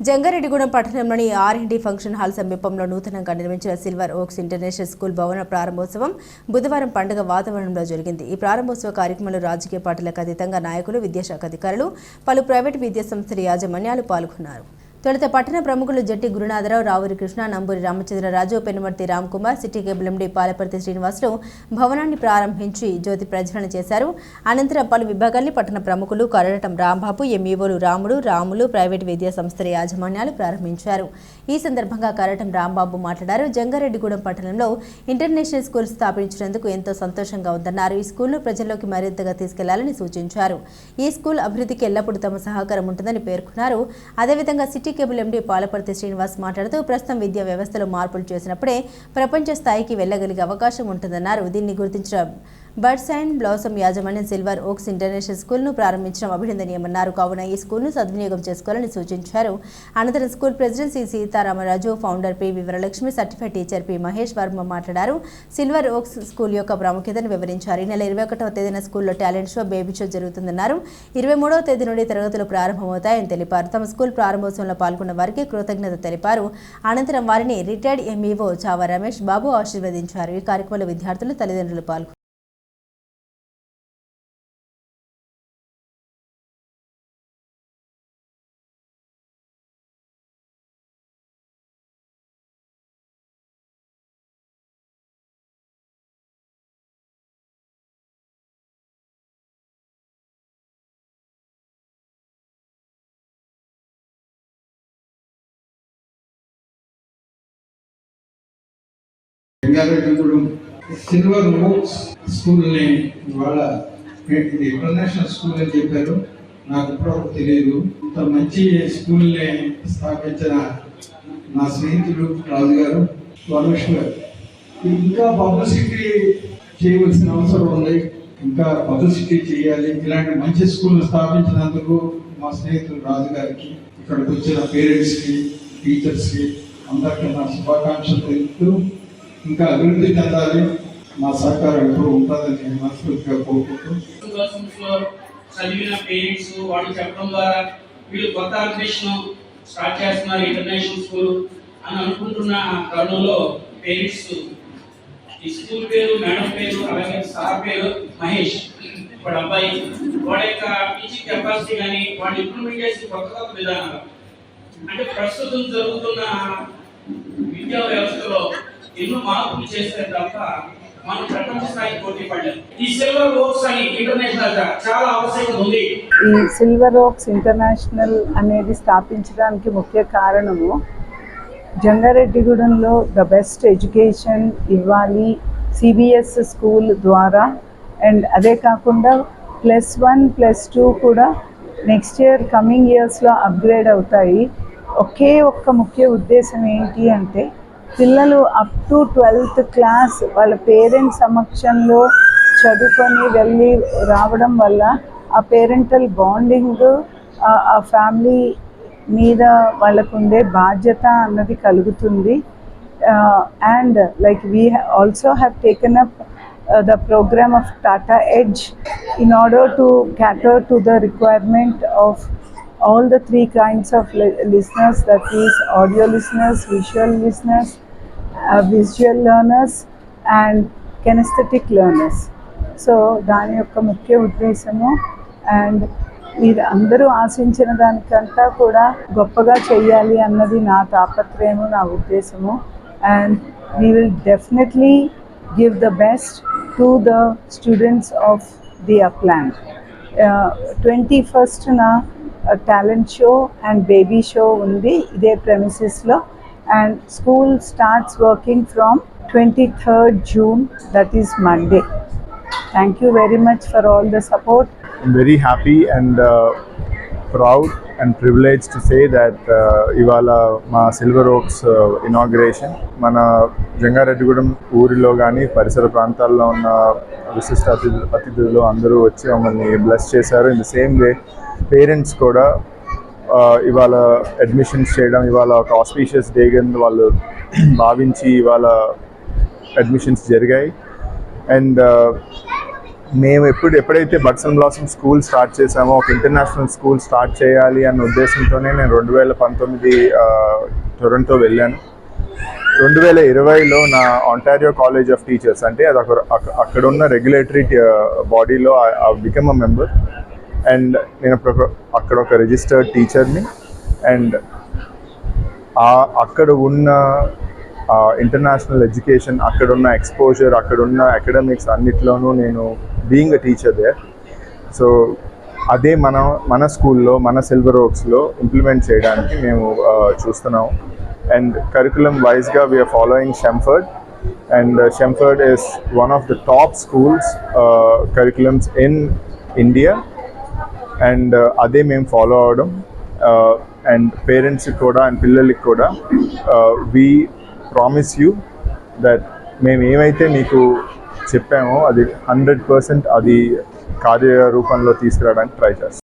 జంగారెడ్డిగూడెం పట్టణంలోని RMD function hall సమీపంలో నూతనంగా నిర్మించిన సిల్వర్ ఓక్స్ ఇంటర్నేషనల్ స్కూల్ భవన ప్రారంభోత్సవం బుధవారం పండుగ వాతావరణంలో జరిగింది. ఈ ప్రారంభోత్సవ కార్యక్రమంలో రాజకీయ పార్టీలకు అతీతంగా నాయకులు, విద్యాశాఖ అధికారులు, పలు ప్రైవేటు విద్యా సంస్థల యాజమాన్యాలు పాల్గొన్నారు. తొలుత పట్టణ ప్రముఖులు Jatti Gurunatharao, Ravuri Krishna, Namburi Ramachandraraju, Penumarthi Ramkumar, city cable MD Palaparthi Srinivasulu భవనాన్ని ప్రారంభించి జ్యోతి ప్రజ్వలన చేశారు. అనంతరం పలు విభాగాల్ని పట్టణ ప్రముఖులు కరడటం రాంబాబు, ఎంఈఓలు రాములు, ప్రైవేటు విద్యా సంస్థల యాజమాన్యాలు ప్రారంభించారు. ఈ సందర్భంగా కరడటం రాంబాబు మాట్లాడారు. జంగారెడ్డిగూడెం పట్టణంలో ఇంటర్నేషనల్ స్కూల్ స్థాపించినందుకు ఎంతో సంతోషంగా ఉందన్నారు. ఈ స్కూల్ను ప్రజల్లోకి మరింతగా తీసుకెళ్లాలని సూచించారు. ఈ స్కూల్ అభివృద్ధికి ఎల్లప్పుడూ తమ సహకారం ఉంటుందని పేర్కొన్నారు. అదేవిధంగా city cable MD Palaparthi Srinivas మాట్లాడుతూ ప్రస్తుతం విద్యా వ్యవస్థలో మార్పులు చేసినప్పుడే ప్రపంచ స్థాయికి వెళ్లగలిగే అవకాశం ఉంటుందన్నారు. దీన్ని గుర్తించిన బర్డ్స్ అండ్ బ్లాసమ్ యాజమాన్యం సిల్వర్ ఓక్స్ ఇంటర్నేషనల్ స్కూల్ను ప్రారంభించడం అభినందనీయమన్నారు. కావున ఈ స్కూల్ను సద్వినియోగం చేసుకోవాలని సూచించారు. అనంతరం school president C Sitaramaraju, founder P Vivaralakshmi, certified teacher P Mahesh Varma మాట్లాడారు. సిల్వర్ ఓక్స్ స్కూల్ యొక్క ప్రాముఖ్యతను వివరించారు. ఈ నెల 21వ తేదీన స్కూల్లో టాలెంట్ షో, బేబీ షో జరుగుతుందన్నారు. 23వ తేదీ నుండి తరగతులు ప్రారంభమవుతాయని తెలిపారు. తమ స్కూల్ ప్రారంభోత్సవంలో పాల్గొన్న వారికి కృతజ్ఞత తెలిపారు. అనంతరం వారిని రిటైర్డ్ ఎంఈఓ చావా రమేష్ బాబు ఆశీర్వదించారు. ఈ కార్యక్రమంలో విద్యార్థులు, తల్లిదండ్రులు పాల్గొన్నారు. జంగారెడ్డిగూడెం సిల్వర్ ఓక్స్ స్కూల్ని ఇవాళ ఇది ఇంటర్నేషనల్ స్కూల్ అని చెప్పారు. నాకు ఇప్పటివరకు తెలియదు. ఇంత మంచి స్కూల్ని స్థాపించిన నా స్నేహితుడు రాజు గారు, వరలక్ష్మి గారు, ఇంకా పబ్లిసిటీ చేయవలసిన అవసరం ఉంది. ఇంకా పబ్లిసిటీ చేయాలి. ఇలాంటి మంచి స్కూల్ స్థాపించినందుకు మా స్నేహితుడు రాజు గారికి, ఇక్కడికి వచ్చిన పేరెంట్స్కి, టీచర్స్కి అందరికీ నా శుభాకాంక్షలు తెలుపుతూ ఇంకా అభివృద్ధి చెందాలి. మా సహకారం ఎప్పుడు ఉంటుందని మనస్ఫూర్తిగా కోరుకుంటూ చదివిన పేరెంట్స్ వాళ్ళు చెప్పడం ద్వారా వీళ్ళు కొత్త ఆర్గనైజేషన్ స్టార్ట్ చేస్తున్నారు ఇంటర్నేషనల్ స్కూల్ అని అనుకుంటున్న తరుణంలో పేరెంట్స్ ఈ స్కూల్ పేరు, మేడం పేరు, అలాగే సార్ పేరు మహేష్, వాడు అబ్బాయి, వాడి యొక్క టీచింగ్ కెపాసిటీ కానీ వాడు ఇంప్రూవ్మెంట్ చేసి కొత్త విధానాలు అంటే ప్రస్తుతం జరుగుతున్న విద్యా వ్యవస్థలో ఎన్నో మార్పులు చేస్తే తప్ప మనం ప్రపంచ స్థాయి పోటీ పడలేం. ఈ సిల్వర్ ఓక్స్ అని ఇంటర్నేషనల్ చాలా ఆవశ్యకత ఉంది. ఈ సిల్వర్ ఓక్స్ ఇంటర్నేషనల్ అనేది స్థాపించడానికి ముఖ్య కారణము జంగారెడ్డిగూడెంలో ద బెస్ట్ ఎడ్యుకేషన్ ఇవ్వాలి సిబిఎస్ స్కూల్ ద్వారా. అండ్ అదే కాకుండా +1, +2 కూడా నెక్స్ట్ ఇయర్ కమింగ్ ఇయర్స్లో అప్గ్రేడ్ అవుతాయి. ఒకే ఒక్క ముఖ్య ఉద్దేశం ఏంటి అంటే పిల్లలు అప్ టు 12th క్లాస్ వాళ్ళ పేరెంట్స్ సమక్షంలో చదువుకొని వెళ్ళి రావడం వల్ల ఆ పేరెంటల్ బాండింగ్, ఆ ఫ్యామిలీ మీద వాళ్ళకు ఉండే బాధ్యత అన్నది కలుగుతుంది. And like we also have taken up the program of Tata Edge in order to cater to the requirement of all the 3 kinds of listeners, that is audio listeners, visual listeners, visual learners and kinesthetic learners. So దాని యొక్క ముఖ్య ఉద్దేశము and మీరు అందరూ ఆశించిన దానికంతా కూడా గొప్పగా చేయాలి అన్నది నా తాపత్రయము, నా ఉద్దేశము. And we will definitely give the best to the students of the upland. 21st na talent show and baby show undi ide premises lo, and school starts working from 23rd June, that is Monday. Thank you very much for all the support. I'm very happy and proud and privileged to say that ఇవాళ మా silver ఓక్స్ inauguration మన జంగారెడ్డిగూడెం ఊరిలో కానీ పరిసర ప్రాంతాల్లో ఉన్న విశిష్ట అతిథులు అందరూ వచ్చి మమ్మల్ని బ్లెస్ చేశారు. In the same way parents కూడా ఇవాళ అడ్మిషన్స్ చేయడం, ఇవాళ ఒక ఆస్పీషియస్ డే కింద వాళ్ళు భావించి ఇవాళ అడ్మిషన్స్ జరిగాయి. అండ్ మేము ఎప్పుడైతే buds and blossom school start చేసామో, ఒక ఇంటర్నేషనల్ స్కూల్ స్టార్ట్ చేయాలి అన్న ఉద్దేశంతోనే నేను 2019 టొరంటో వెళ్ళాను. 2020లో నా ఆంటారియో కాలేజ్ ఆఫ్ టీచర్స్, అంటే అది అక్కడ ఉన్న రెగ్యులేటరీ బాడీలో I become a member. And నేను అక్కడ ఒక రిజిస్టర్డ్ టీచర్ని. అండ్ అక్కడ ఉన్న ఇంటర్నేషనల్ ఎడ్యుకేషన్, అక్కడున్న ఎక్స్పోజర్, అక్కడున్న అకాడమిక్స్ అన్నిట్లోనూ నేను being a teacher there. So అదే మన స్కూల్లో, మన సిల్వర్ ఓక్స్లో ఇంప్లిమెంట్ చేయడానికి మేము చూస్తున్నాం. అండ్ కరికులం వైజ్గా we are following Shemford. And Shemford is one of the top schools curriculums in India. And అదే మేము ఫాలో అవడం. అండ్ పేరెంట్స్కి కూడా అండ్ పిల్లలకి కూడా వీ ప్రామిస్ యూ దట్ మేము ఏమైతే మీకు చెప్పామో అది 100% అది కార్యరూపంలో తీసుకురావడానికి ట్రై చేస్తాం.